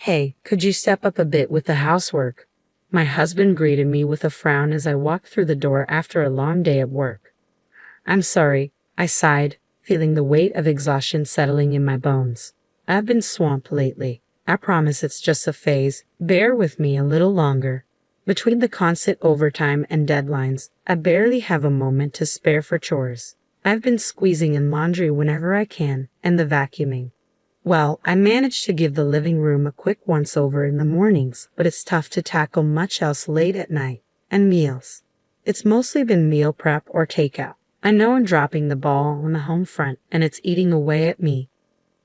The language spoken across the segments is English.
Hey, could you step up a bit with the housework? My husband greeted me with a frown as I walked through the door after a long day at work. I'm sorry, I sighed, feeling the weight of exhaustion settling in my bones. I've been swamped lately. I promise it's just a phase. Bear with me a little longer. Between the constant overtime and deadlines, I barely have a moment to spare for chores. I've been squeezing in laundry whenever I can, and the vacuuming. Well, I managed to give the living room a quick once-over in the mornings, but it's tough to tackle much else late at night. And meals. It's mostly been meal prep or takeout. I know I'm dropping the ball on the home front, and it's eating away at me.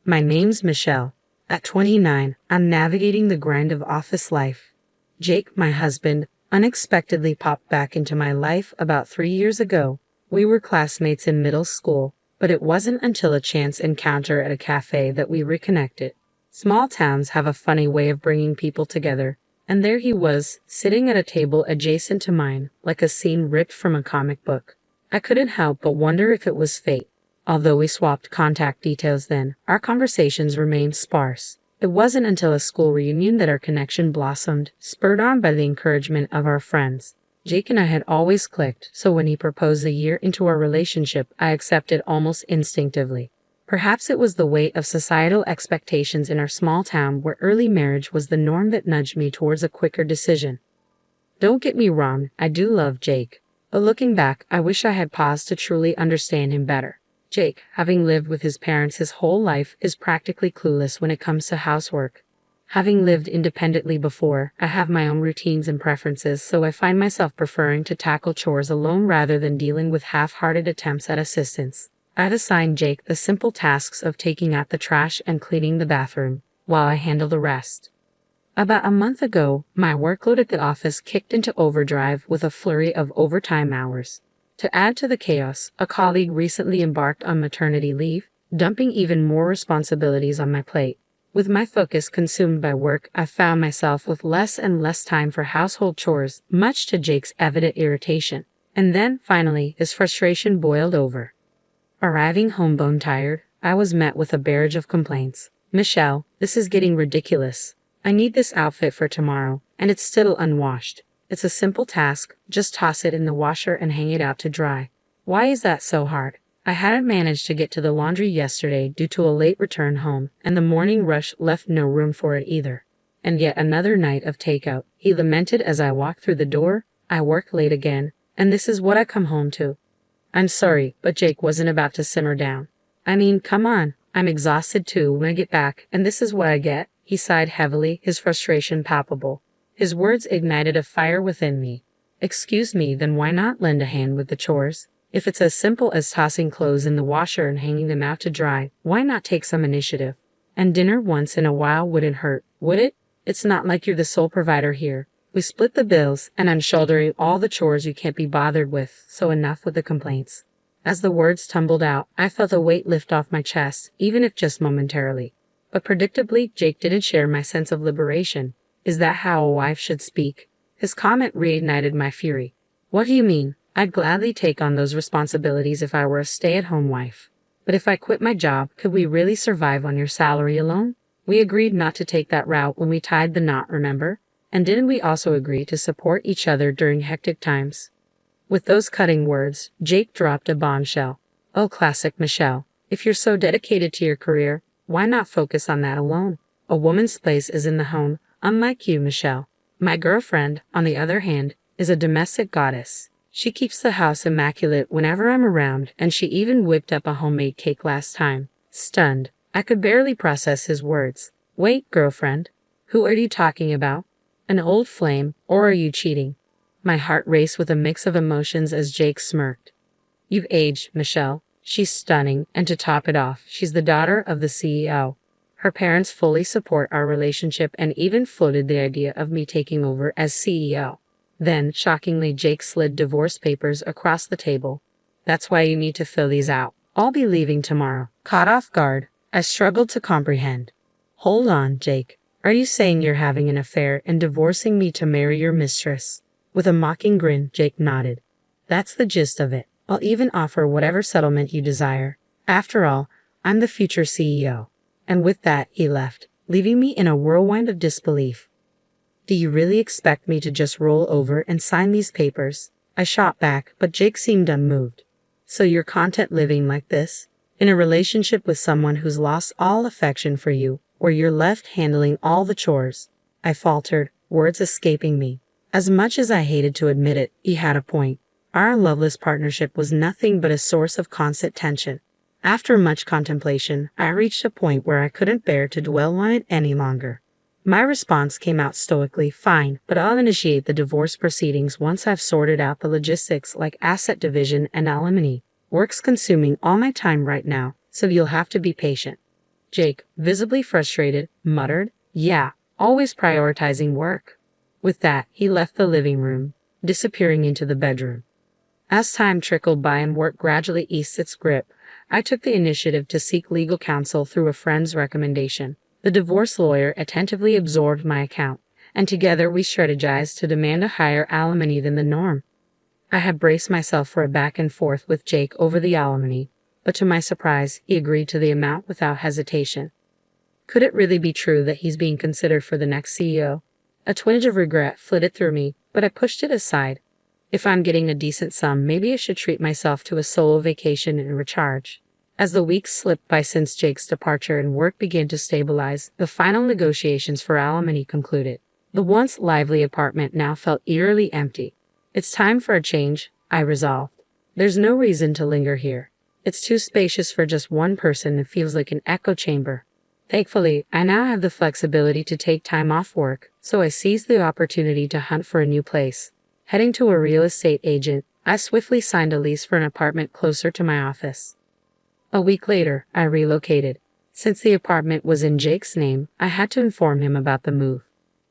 My name's Michelle. At 29, I'm navigating the grind of office life. Jake, my husband, unexpectedly popped back into my life about 3 years ago. We were classmates in middle school, but it wasn't until a chance encounter at a cafe that we reconnected. Small towns have a funny way of bringing people together, and there he was, sitting at a table adjacent to mine, like a scene ripped from a comic book. I couldn't help but wonder if it was fate. Although we swapped contact details then, our conversations remained sparse. It wasn't until a school reunion that our connection blossomed, spurred on by the encouragement of our friends. Jake and I had always clicked, so when he proposed a year into our relationship, I accepted almost instinctively. Perhaps it was the weight of societal expectations in our small town where early marriage was the norm that nudged me towards a quicker decision. Don't get me wrong, I do love Jake. But looking back, I wish I had paused to truly understand him better. Jake, having lived with his parents his whole life, is practically clueless when it comes to housework. Having lived independently before, I have my own routines and preferences, so I find myself preferring to tackle chores alone rather than dealing with half-hearted attempts at assistance. I've assigned Jake the simple tasks of taking out the trash and cleaning the bathroom, while I handle the rest. About a month ago, my workload at the office kicked into overdrive with a flurry of overtime hours. To add to the chaos, a colleague recently embarked on maternity leave, dumping even more responsibilities on my plate. With my focus consumed by work, I found myself with less and less time for household chores, much to Jake's evident irritation. And then, finally, his frustration boiled over. Arriving home bone-tired, I was met with a barrage of complaints. Michelle, this is getting ridiculous. I need this outfit for tomorrow, and it's still unwashed. It's a simple task, just toss it in the washer and hang it out to dry. Why is that so hard? I hadn't managed to get to the laundry yesterday due to a late return home, and the morning rush left no room for it either. And yet another night of takeout, he lamented as I walked through the door. I work late again, and this is what I come home to. I'm sorry, but Jake wasn't about to simmer down. I mean, come on, I'm exhausted too when I get back, and this is what I get. He sighed heavily, his frustration palpable. His words ignited a fire within me. Excuse me, then why not lend a hand with the chores? If it's as simple as tossing clothes in the washer and hanging them out to dry, why not take some initiative? And dinner once in a while wouldn't hurt, would it? It's not like you're the sole provider here. We split the bills, and I'm shouldering all the chores you can't be bothered with, so enough with the complaints. As the words tumbled out, I felt a weight lift off my chest, even if just momentarily. But predictably, Jake didn't share my sense of liberation. Is that how a wife should speak? His comment reignited my fury. What do you mean? I'd gladly take on those responsibilities if I were a stay-at-home wife. But if I quit my job, could we really survive on your salary alone? We agreed not to take that route when we tied the knot, remember? And didn't we also agree to support each other during hectic times? With those cutting words, Jake dropped a bombshell. Oh, classic Michelle. If you're so dedicated to your career, why not focus on that alone? A woman's place is in the home, unlike you, Michelle. My girlfriend, on the other hand, is a domestic goddess. She keeps the house immaculate whenever I'm around, and she even whipped up a homemade cake last time. Stunned, I could barely process his words. Wait, girlfriend. Who are you talking about? An old flame, or are you cheating? My heart raced with a mix of emotions as Jake smirked. You've aged, Michelle. She's stunning, and to top it off, she's the daughter of the CEO. Her parents fully support our relationship and even floated the idea of me taking over as CEO. Then, shockingly, Jake slid divorce papers across the table. That's why you need to fill these out. I'll be leaving tomorrow. Caught off guard, I struggled to comprehend. Hold on, Jake. Are you saying you're having an affair and divorcing me to marry your mistress? With a mocking grin, Jake nodded. That's the gist of it. I'll even offer whatever settlement you desire. After all, I'm the future CEO. And with that, he left, leaving me in a whirlwind of disbelief. Do you really expect me to just roll over and sign these papers? I shot back, but Jake seemed unmoved. So you're content living like this? In a relationship with someone who's lost all affection for you, where you're left handling all the chores? I faltered, words escaping me. As much as I hated to admit it, he had a point. Our loveless partnership was nothing but a source of constant tension. After much contemplation, I reached a point where I couldn't bear to dwell on it any longer. My response came out stoically, fine, but I'll initiate the divorce proceedings once I've sorted out the logistics like asset division and alimony. Work's consuming all my time right now, so you'll have to be patient. Jake, visibly frustrated, muttered, yeah, always prioritizing work. With that, he left the living room, disappearing into the bedroom. As time trickled by and work gradually eased its grip, I took the initiative to seek legal counsel through a friend's recommendation. The divorce lawyer attentively absorbed my account, and together we strategized to demand a higher alimony than the norm. I had braced myself for a back and forth with Jake over the alimony, but to my surprise, he agreed to the amount without hesitation. Could it really be true that he's being considered for the next CEO? A twinge of regret flitted through me, but I pushed it aside. If I'm getting a decent sum, maybe I should treat myself to a solo vacation and recharge. As the weeks slipped by since Jake's departure and work began to stabilize, the final negotiations for alimony concluded. The once lively apartment now felt eerily empty. It's time for a change, I resolved. There's no reason to linger here. It's too spacious for just one person and feels like an echo chamber. Thankfully, I now have the flexibility to take time off work, so I seized the opportunity to hunt for a new place. Heading to a real estate agent, I swiftly signed a lease for an apartment closer to my office. A week later, I relocated. Since the apartment was in Jake's name, I had to inform him about the move.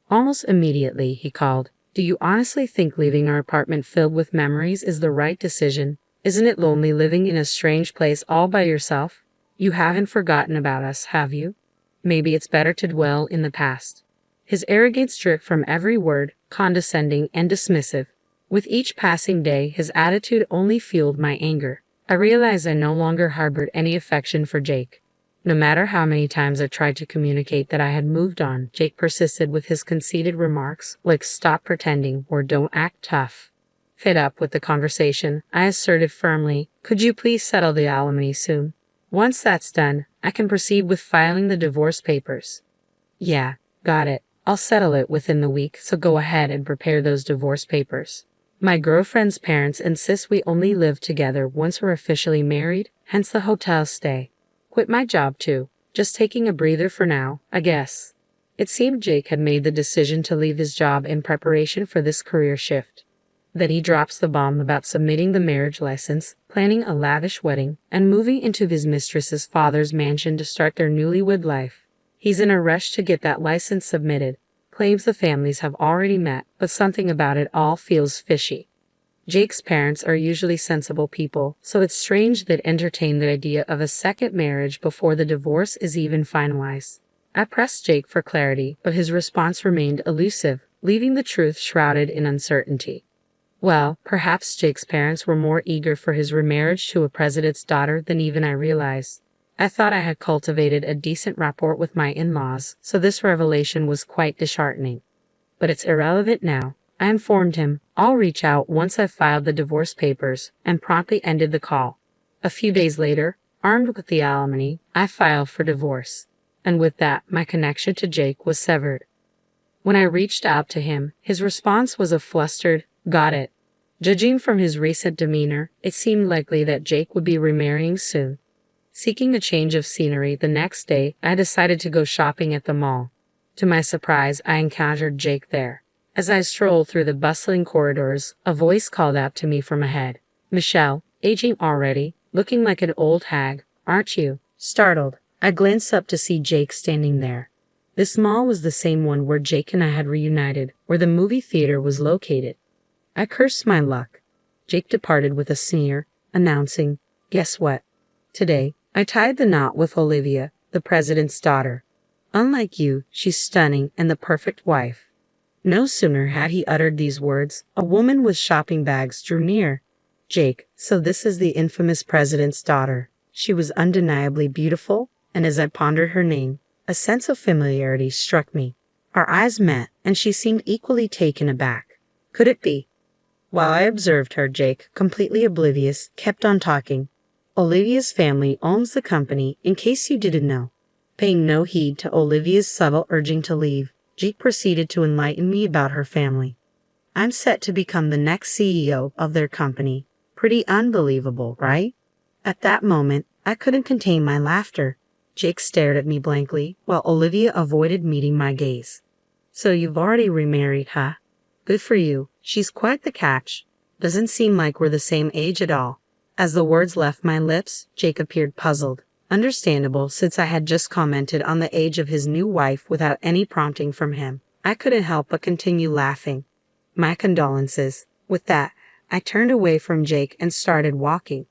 Almost immediately, he called. Do you honestly think leaving our apartment filled with memories is the right decision? Isn't it lonely living in a strange place all by yourself? You haven't forgotten about us, have you? Maybe it's better to dwell in the past. His arrogance dripped from every word, condescending and dismissive. With each passing day, his attitude only fueled my anger. I realized I no longer harbored any affection for Jake. No matter how many times I tried to communicate that I had moved on, Jake persisted with his conceited remarks like stop pretending or don't act tough. Fed up with the conversation, I asserted firmly, could you please settle the alimony soon? Once that's done, I can proceed with filing the divorce papers. Yeah, got it. I'll settle it within the week, so go ahead and prepare those divorce papers. My girlfriend's parents insist we only live together once we're officially married, hence the hotel stay. Quit my job too. Just taking a breather for now, I guess. It seemed Jake had made the decision to leave his job in preparation for this career shift. Then he drops the bomb about submitting the marriage license, planning a lavish wedding, and moving into his mistress's father's mansion to start their newlywed life. He's in a rush to get that license submitted, claims the families have already met, but something about it all feels fishy. Jake's parents are usually sensible people, so it's strange they'd entertain the idea of a second marriage before the divorce is even finalized. I pressed Jake for clarity, but his response remained elusive, leaving the truth shrouded in uncertainty. Well, perhaps Jake's parents were more eager for his remarriage to a president's daughter than even I realized. I thought I had cultivated a decent rapport with my in-laws, so this revelation was quite disheartening. But it's irrelevant now. I informed him, I'll reach out once I've filed the divorce papers, and promptly ended the call. A few days later, armed with the alimony, I filed for divorce. And with that, my connection to Jake was severed. When I reached out to him, his response was a flustered, got it. Judging from his recent demeanor, it seemed likely that Jake would be remarrying soon. Seeking a change of scenery the next day, I decided to go shopping at the mall. To my surprise, I encountered Jake there. As I strolled through the bustling corridors, a voice called out to me from ahead. Michelle, aging already, looking like an old hag, aren't you? Startled, I glanced up to see Jake standing there. This mall was the same one where Jake and I had reunited, where the movie theater was located. I cursed my luck. Jake departed with a sneer, announcing, guess what? Today, I tied the knot with Olivia, the president's daughter. Unlike you, she's stunning and the perfect wife. No sooner had he uttered these words, a woman with shopping bags drew near. Jake, so this is the infamous president's daughter. She was undeniably beautiful, and as I pondered her name, A sense of familiarity struck me. Our eyes met, and she seemed equally taken aback. Could it be? While I observed her, Jake, completely oblivious, kept on talking. Olivia's family owns the company, in case you didn't know. Paying no heed to Olivia's subtle urging to leave, Jake proceeded to enlighten me about her family. I'm set to become the next CEO of their company. Pretty unbelievable, right? At that moment, I couldn't contain my laughter. Jake stared at me blankly, while Olivia avoided meeting my gaze. So you've already remarried, huh? Good for you. She's quite the catch. Doesn't seem like we're the same age at all. As the words left my lips, Jake appeared puzzled. Understandable, since I had just commented on the age of his new wife without any prompting from him. I couldn't help but continue laughing. My condolences. With that, I turned away from Jake and started walking.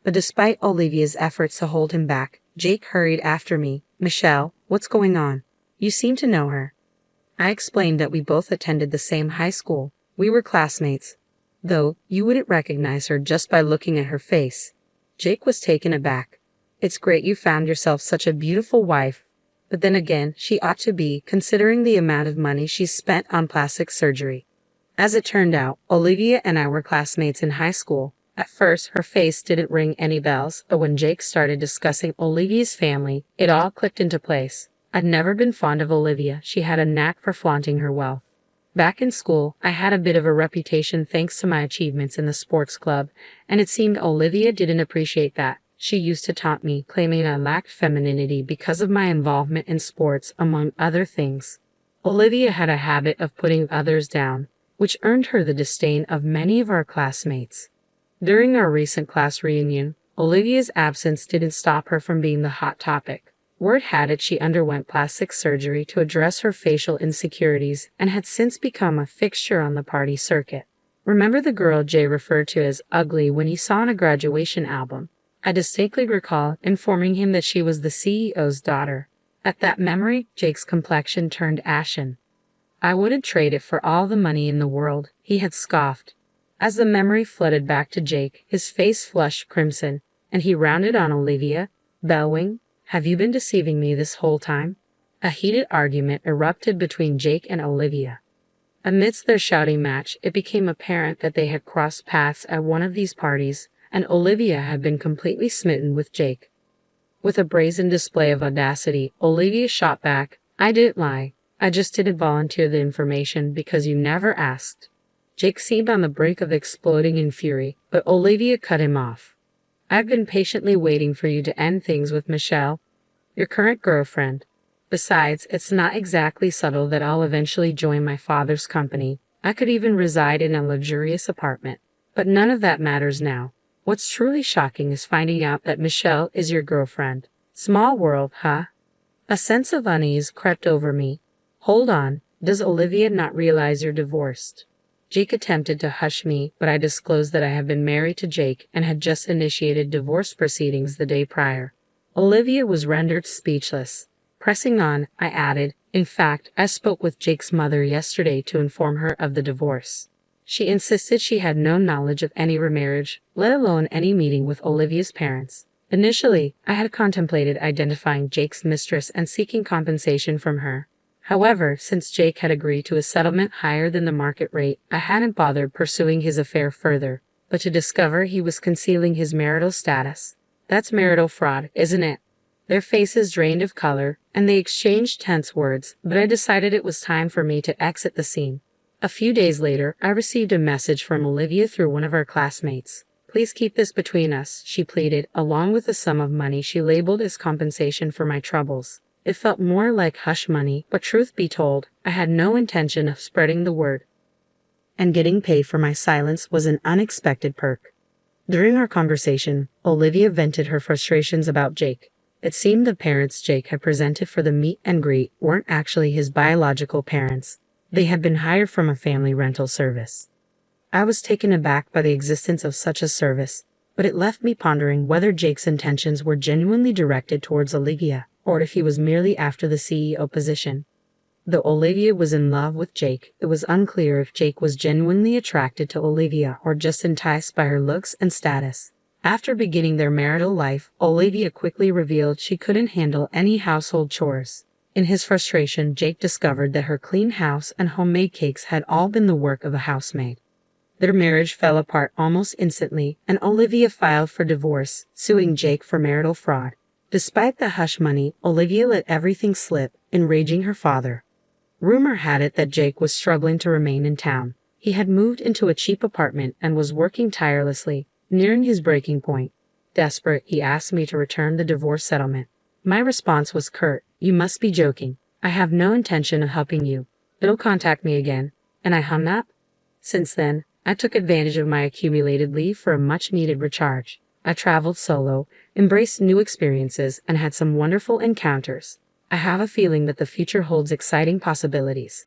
But despite Olivia's efforts to hold him back, Jake hurried after me. Michelle, what's going on? You seem to know her. I explained that we both attended the same high school. We were classmates. Though, you wouldn't recognize her just by looking at her face. Jake was taken aback. It's great you found yourself such a beautiful wife. But then again, she ought to be, considering the amount of money she's spent on plastic surgery. As it turned out, Olivia and I were classmates in high school. At first, her face didn't ring any bells, but when Jake started discussing Olivia's family, it all clicked into place. I'd never been fond of Olivia. She had a knack for flaunting her wealth. Back in school, I had a bit of a reputation thanks to my achievements in the sports club, and it seemed Olivia didn't appreciate that. She used to taunt me, claiming I lacked femininity because of my involvement in sports, among other things. Olivia had a habit of putting others down, which earned her the disdain of many of our classmates. During our recent class reunion, Olivia's absence didn't stop her from being the hot topic. Word had it she underwent plastic surgery to address her facial insecurities and had since become a fixture on the party circuit. Remember the girl Jay referred to as ugly when he saw in a graduation album? I distinctly recall informing him that she was the CEO's daughter. At that memory, Jake's complexion turned ashen. I wouldn't trade it for all the money in the world, he had scoffed. As the memory flooded back to Jake, his face flushed crimson, and he rounded on Olivia, bellowing, "Have you been deceiving me this whole time?" A heated argument erupted between Jake and Olivia. Amidst their shouting match, it became apparent that they had crossed paths at one of these parties, and Olivia had been completely smitten with Jake. With a brazen display of audacity, Olivia shot back, "I didn't lie. I just didn't volunteer the information because you never asked." Jake seemed on the brink of exploding in fury, but Olivia cut him off. "I've been patiently waiting for you to end things with Michelle, your current girlfriend. Besides, it's not exactly subtle that I'll eventually join my father's company. I could even reside in a luxurious apartment. But none of that matters now. What's truly shocking is finding out that Michelle is your girlfriend. Small world, huh?" A sense of unease crept over me. "Hold on, does Olivia not realize you're divorced?" Jake attempted to hush me, but I disclosed that I had been married to Jake and had just initiated divorce proceedings the day prior. Olivia was rendered speechless. Pressing on, I added, "In fact, I spoke with Jake's mother yesterday to inform her of the divorce. She insisted she had no knowledge of any remarriage, let alone any meeting with Olivia's parents. Initially, I had contemplated identifying Jake's mistress and seeking compensation from her. However, since Jake had agreed to a settlement higher than the market rate, I hadn't bothered pursuing his affair further, but to discover he was concealing his marital status. That's marital fraud, isn't it?" Their faces drained of color, and they exchanged tense words, but I decided it was time for me to exit the scene. A few days later, I received a message from Olivia through one of our classmates. "Please keep this between us," she pleaded, along with a sum of money she labeled as compensation for my troubles. It felt more like hush money, but truth be told, I had no intention of spreading the word. And getting paid for my silence was an unexpected perk. During our conversation, Olivia vented her frustrations about Jake. It seemed the parents Jake had presented for the meet and greet weren't actually his biological parents. They had been hired from a family rental service. I was taken aback by the existence of such a service, but it left me pondering whether Jake's intentions were genuinely directed towards Olivia, or if he was merely after the CEO position. Though Olivia was in love with Jake, it was unclear if Jake was genuinely attracted to Olivia or just enticed by her looks and status. After beginning their marital life, Olivia quickly revealed she couldn't handle any household chores. In his frustration, Jake discovered that her clean house and homemade cakes had all been the work of a housemaid. Their marriage fell apart almost instantly, and Olivia filed for divorce, suing Jake for marital fraud. Despite the hush money, Olivia let everything slip, enraging her father. Rumor had it that Jake was struggling to remain in town. He had moved into a cheap apartment and was working tirelessly, nearing his breaking point. Desperate, he asked me to return the divorce settlement. My response was curt, "You must be joking. I have no intention of helping you. Don't contact me again." And I hung up. Since then, I took advantage of my accumulated leave for a much-needed recharge. I traveled solo, embraced new experiences, and had some wonderful encounters. I have a feeling that the future holds exciting possibilities.